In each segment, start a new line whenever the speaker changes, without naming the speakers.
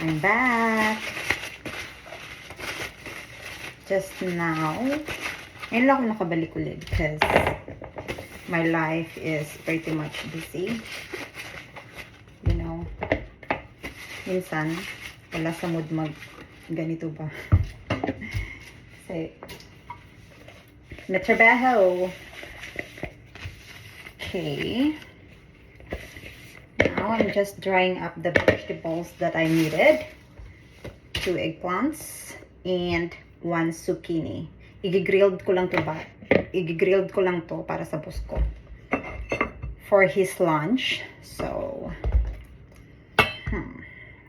I'm back. Just now, ngayon lang ako nakabalik ulit because my life is pretty much busy. You know, minsan, wala sa mood mag ganito ba. Kasi, natrabaho. Okay. Now, I'm just drying up the vegetables that I needed. 2 eggplants and 1 zucchini. Igi-grilled ko lang to ba? Igi-grilled ko lang to para sa boss ko. For his lunch. So,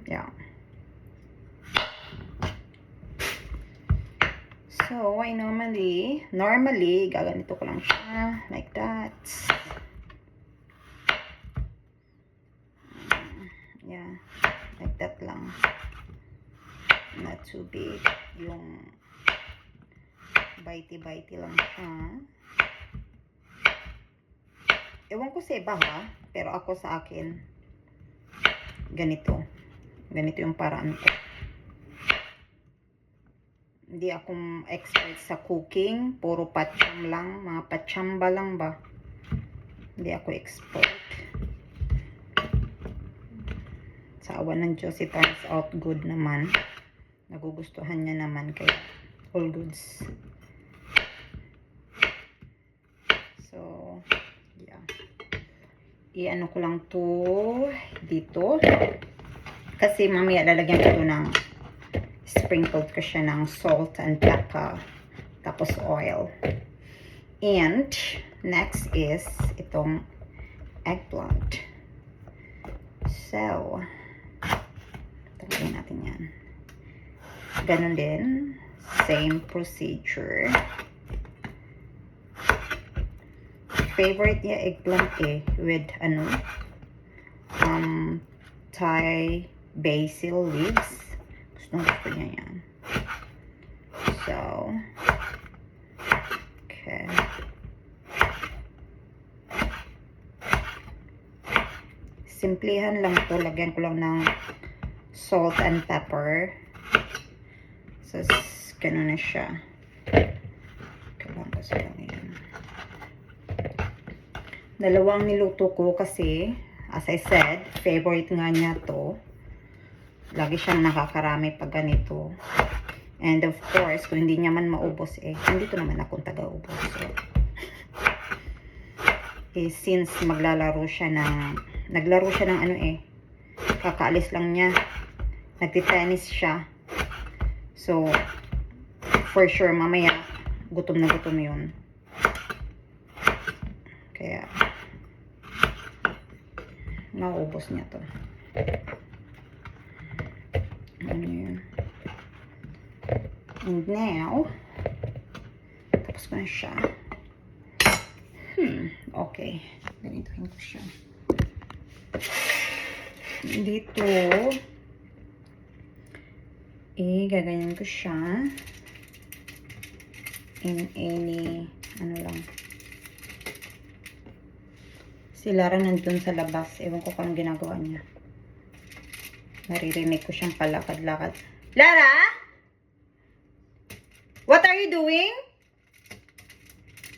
yeah. So, I normally, gaganito ko lang siya. Like that. Yeah. Like that lang. Not too big. Yung bitey-bitey lang siya. Ewan ko sa iba ha. Pero ako sa akin, ganito. Ganito yung paraan ko. Hindi akong expert sa cooking. Puro patsyam lang. Mga patsyamba lang ba? Hindi ako expert. Sa awa ng Diyos, it turns out good naman. Nagugustuhan niya naman. Kaya all goods. So, yeah. I-ano ko lang to dito. Kasi mamaya lalagyan ko to ng sprinkled ko siya ng salt and pepper. Tapos oil. And next is itong eggplant. So, tanggalin natin yan. Ganon din. Same procedure. Favorite niya eggplant with Thai basil leaves. Gusto niya yan. So, okay. Simplihan lang to. Lagyan ko lang ng salt and pepper. So, ganun na siya. Kailangan ko sa lang yan. Dalawang niluto ko kasi, as I said, favorite nga niya to. Lagi siyang nakakarami pag ganito. And of course, kung hindi niya man maubos nandito naman akong taga-ubos. So, since naglaro siya ng kakaalis lang niya. Nagtitennis siya. So, for sure, mamaya, gutom na gutom yun. Kaya, naubos niya to. Ano yun? And now, tapos ko na siya. Okay. Ganitohin ko siya. Dito, gaganyan ko siya. In any, si Lara nandun sa labas. Ewan ko kung ginagawa niya. Naririnig ko siyang palakad-lakad. Lara? What are you doing?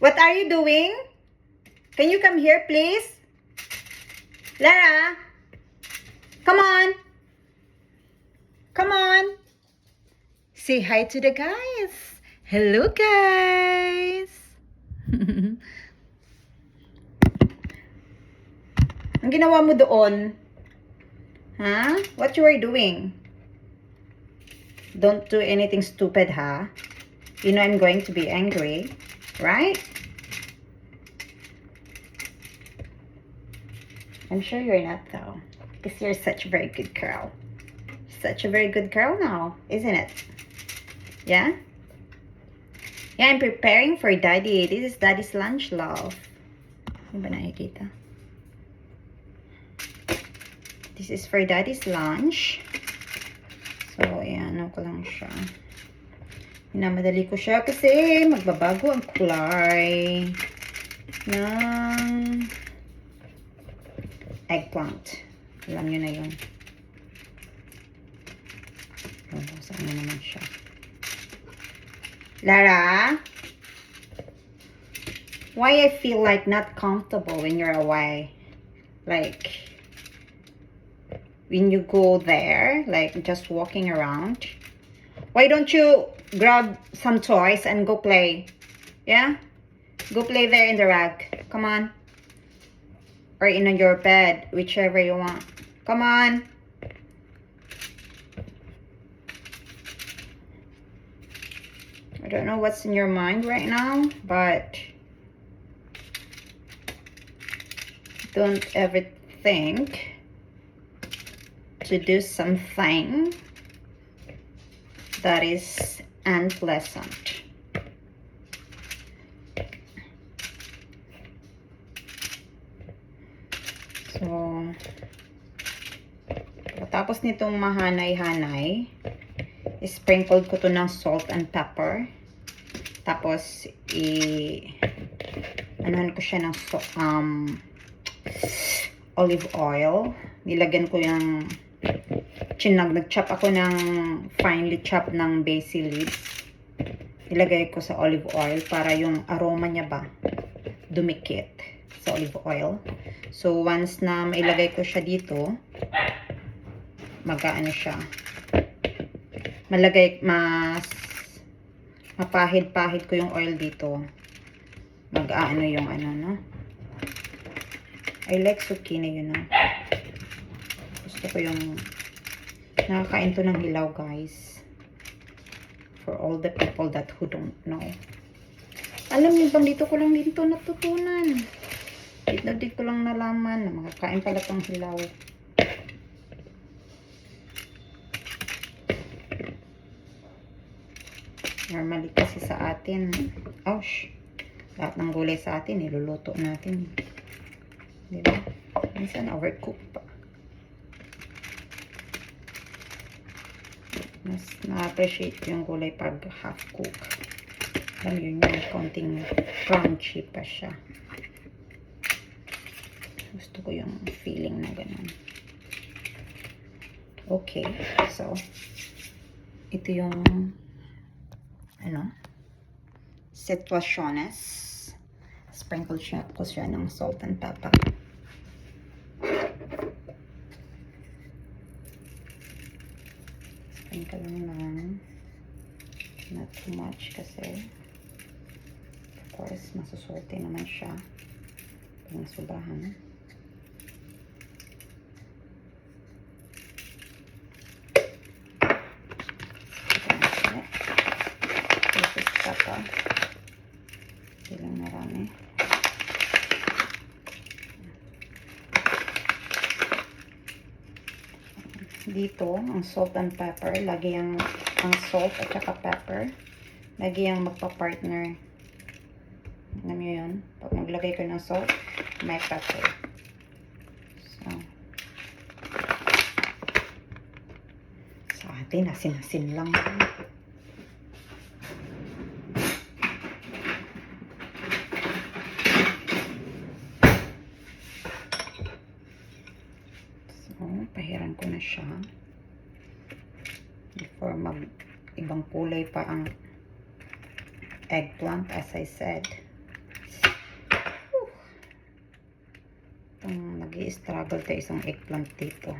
What are you doing? Can you come here, please? Lara? Come on. Come on. Say hi to the guys. Hello, guys. Ang ginawa mo doon? Huh? What you are doing? Don't do anything stupid, huh? You know I'm going to be angry, right? I'm sure you're not, though. Because you're such a very good girl. Such a very good girl now, isn't it? Yeah? Yeah, I'm preparing for Daddy. This is Daddy's lunch, love. Ano ba nakikita? This is for Daddy's lunch. So, ayan, ko lang siya. Minamadali ko siya kasi magbabago ang kulay ng eggplant. Alam nyo na yun. Saan na naman siya? Lara? Why I feel like not comfortable when you're away? Like, when you go there, like just walking around. Why don't you grab some toys and go play? Yeah? Go play there in the rag. Come on. Or in your bed, whichever you want. Come on. I don't know what's in your mind right now, but don't ever think to do something that is unpleasant. So, tapos nitong mahanay-hanay, sprinkled ko to ng salt and pepper. Tapos, anuhan ko siya ng olive oil. Nilagyan ko yung nag-chop ako ng finely chop ng basil leaves. Nilagay ko sa olive oil para yung aroma niya ba dumikit sa olive oil. So once na mailagay ko siya dito, mag-aano siya, mapahid-pahid ko yung oil dito. Mag-aano yung ano, no? I like zucchini, you know. Gusto ko yung nakakain to ng hilaw, guys. For all the people who don't know. Alam niyo bang dito ko lang dito natutunan. Dito ko lang nalaman na makakain pala tong hilaw. Normally kasi sa atin, lahat ng gulay sa atin, niluluto natin. Diba? Minsan overcook pa. Mas na-appreciate ko yung gulay pag half-cook. Alam yun yung konting crunchy pa siya. Gusto ko yung feeling na ganun. Okay. So, ito yung situaciones. Sprinkle ko siya ng salt and pepper. Sprinkle lang. Not too much kasi of course masusulte naman siya pag nasubrahan. This is pepper. Hindi lang marami. Dito, ang salt and pepper, lagi ang salt at saka pepper, lagi ang magpa-partner. Alam nyo yun? Pag maglagay ko ng salt, may pepper. So, sa atin, asin-asin lang. Pahiran ko na siya before ibang kulay pa ang eggplant, as I said. Nag-i-struggle tayo isang eggplant dito,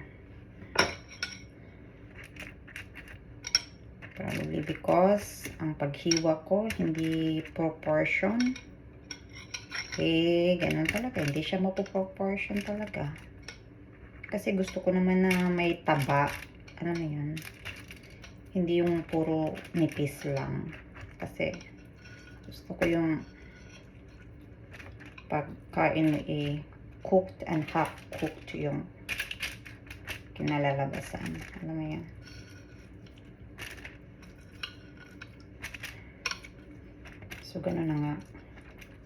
probably because ang paghiwa ko hindi proportion. Ganun talaga, hindi siya mapo-proportion talaga. Kasi gusto ko naman na may taba. Ano na yun? Hindi yung puro nipis lang. Kasi gusto ko yung pagkain cooked and half cooked yung kinalalabasan. Alam mo yan? So, ganun na nga.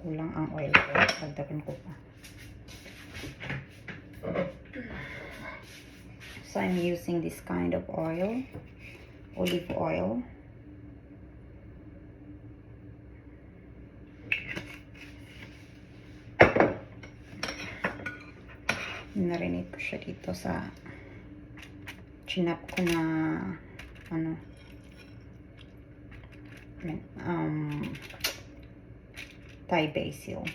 Kulang ang oil ko. Dagdagan ko pa. So I'm using this kind of oil, olive oil. Narinig ko siya dito sa chinap ko na ano, Thai basil.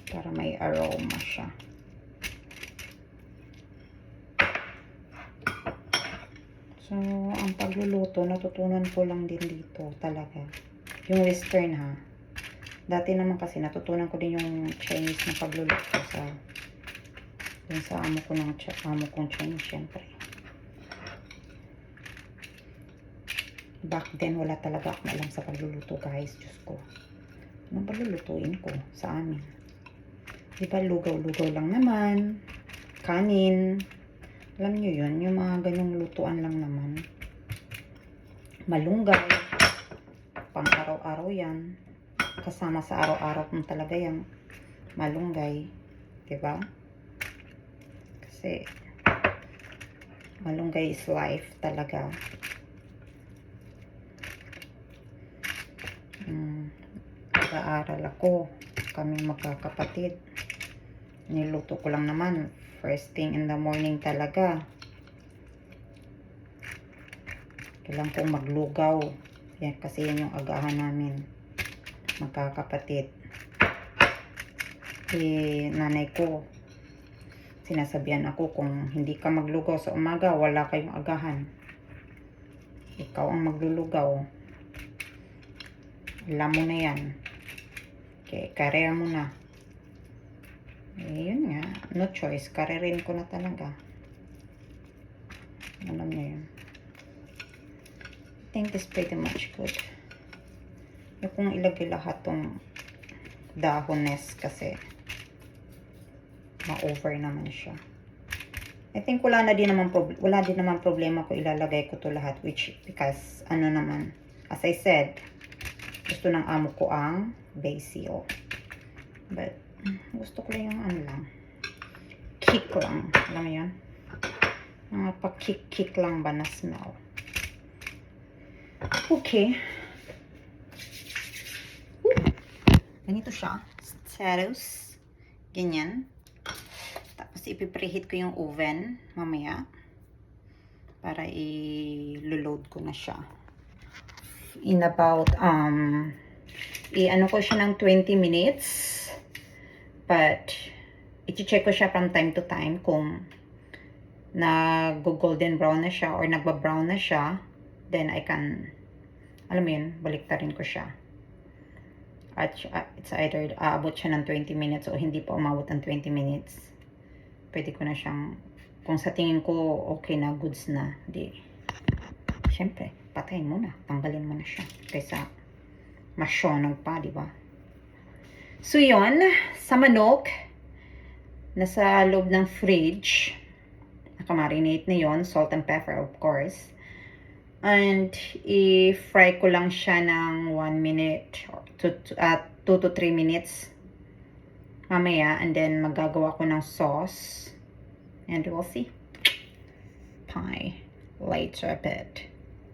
Para may aroma siya. So, ang pagluluto, natutunan ko lang din dito talaga. Yung western ha. Dati naman kasi natutunan ko din yung Chinese na pagluluto sa amo kong Chinese syempre. Back then, wala talaga akong alam sa pagluluto guys. Diyos ko. Anong paglulutuin ko sa amin? Diba lugaw-lugaw lang naman. Kanin. Alam nyo yun, yung mga ganyong lutuan lang naman. Malunggay. Pang araw-araw yan. Kasama sa araw-araw kung talaga yung malunggay. Diba? Kasi malunggay is life talaga. Nag-aaral ako. Kami magkakapatid. Niluto ko lang naman. First thing in the morning talaga. Kailangan kong maglugaw. Yan, kasi yan yung agahan namin. Magkakapatid. Nanay ko, sinasabihan ako kung hindi ka maglugaw sa umaga, wala kayong agahan. Ikaw ang maglulugaw. Alam mo na yan. Okay, karera mo na. Yun nga, no choice, karerin ko na talaga. Alam niyo yun. I think this pretty much good. Yung kung ilagay lahat tong dahones kasi ma-over naman siya. I think wala din naman problema ko ilalagay ko to lahat, which because ano naman, as I said, gusto ng amo ko ang basil. But gusto ko lang yung ano lang. Kick lang. Alam mo yun? Mga pa-kick lang ba na smell. Okay. Ganito siya. Ceros. Ganyan. Tapos ipipreheat ko yung oven mamaya. Para i-load ko na siya. In about, i-ano ko siya ng 20 minutes. But, i-check ko siya from time to time kung nag-golden brown na siya or nagba-brown na siya. Then, I can, alam mo yun, baliktarin ko siya. At it's either aabot siya ng 20 minutes o hindi pa umabot ng 20 minutes. Pwede ko na siyang, kung sa tingin ko okay na, goods na, di, syempre, patayin mo na, tanggalin mo na siya. Kaysa, masyonog pa, di ba? So, yun, sa manok, nasa loob ng fridge, nakamarinate na yon, salt and pepper, of course. And, i-fry ko lang siya ng 1 minute, 2 to 3 minutes, mamaya, and then, magagawa ko ng sauce, and we'll see. Pie, later a bit.